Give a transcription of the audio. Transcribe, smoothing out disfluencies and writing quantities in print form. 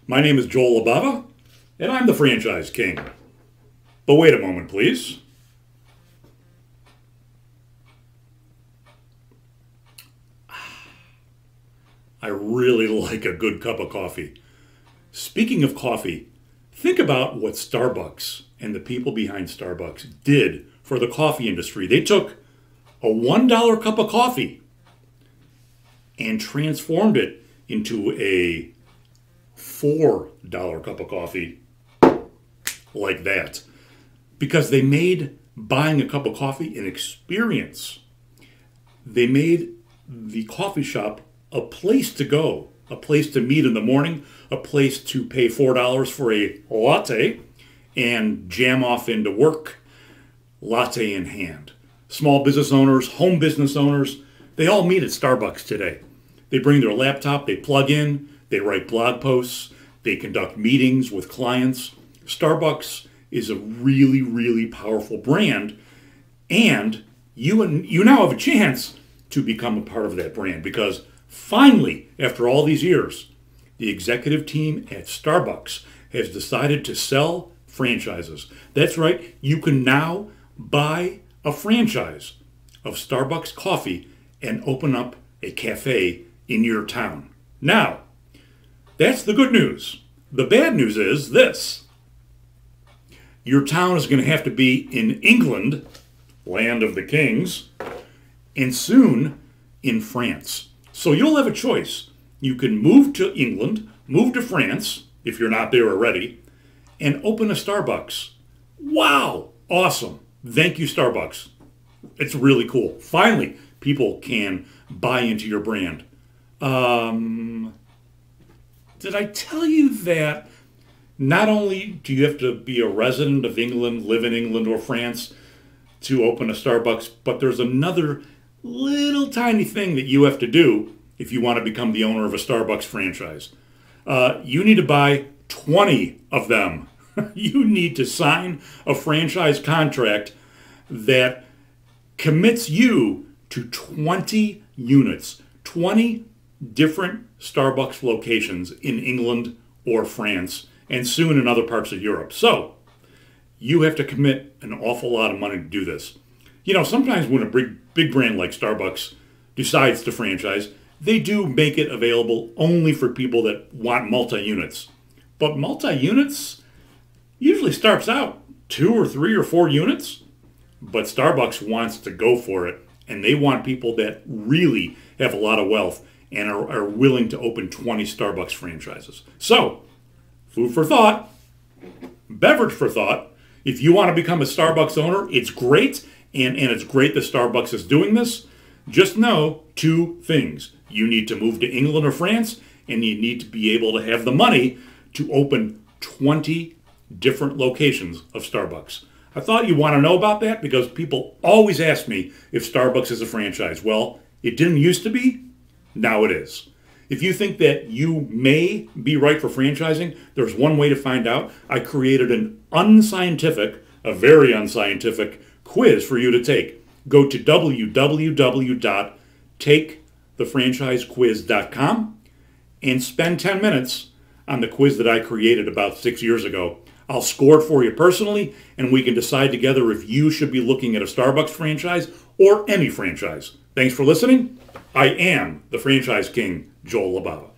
My name is Joel Libava, and I'm the franchise king. But wait a moment, please. I really like a good cup of coffee. Speaking of coffee, think about what Starbucks and the people behind Starbucks did for the coffee industry. They took a $1 cup of coffee and transformed it into a $4 cup of coffee like that. Because they made buying a cup of coffee an experience. They made the coffee shop a place to go, a place to meet in the morning, a place to pay $4 for a latte and jam off into work, latte in hand. Small business owners, home business owners, they all meet at Starbucks today. They bring their laptop, they plug in, they write blog posts, they conduct meetings with clients. Starbucks is a really, really powerful brand, and you now have a chance to become a part of that brand because finally, after all these years, the executive team at Starbucks has decided to sell franchises. That's right, you can now buy a franchise of Starbucks coffee and open up a cafe in your town. Now, that's the good news. The bad news is this. Your town is going to have to be in England, land of the kings, and soon in France. So you'll have a choice. You can move to England, move to France, if you're not there already, and open a Starbucks. Wow, awesome. Thank you, Starbucks. It's really cool. Finally, people can buy into your brand. Did I tell you that not only do you have to be a resident of England, live in England or France to open a Starbucks, but there's another little tiny thing that you have to do if you want to become the owner of a Starbucks franchise. You need to buy 20 of them. You need to sign a franchise contract that commits you to 20 units, 20 different Starbucks locations in England or France, and soon in other parts of Europe. So, you have to commit an awful lot of money to do this. You know, sometimes when a big brand like Starbucks decides to franchise, they do make it available only for people that want multi-units. But multi-units usually starts out 2 or 3 or 4 units. But Starbucks wants to go for it, and they want people that really have a lot of wealth and are willing to open 20 Starbucks franchises. So, food for thought, beverage for thought. If you want to become a Starbucks owner, it's great, and it's great that Starbucks is doing this. Just know 2 things. You need to move to England or France, and you need to be able to have the money to open 20 different locations of Starbucks. I thought you'd want to know about that because people always ask me if Starbucks is a franchise. Well, it didn't used to be. Now it is. If you think that you may be right for franchising, there's one way to find out. I created an a very unscientific quiz for you to take. Go to www.takethefranchisequiz.com and spend 10 minutes on the quiz that I created about 6 years ago. I'll score it for you personally, and we can decide together if you should be looking at a Starbucks franchise or any franchise. Thanks for listening. I am the franchise king, Joel Libava.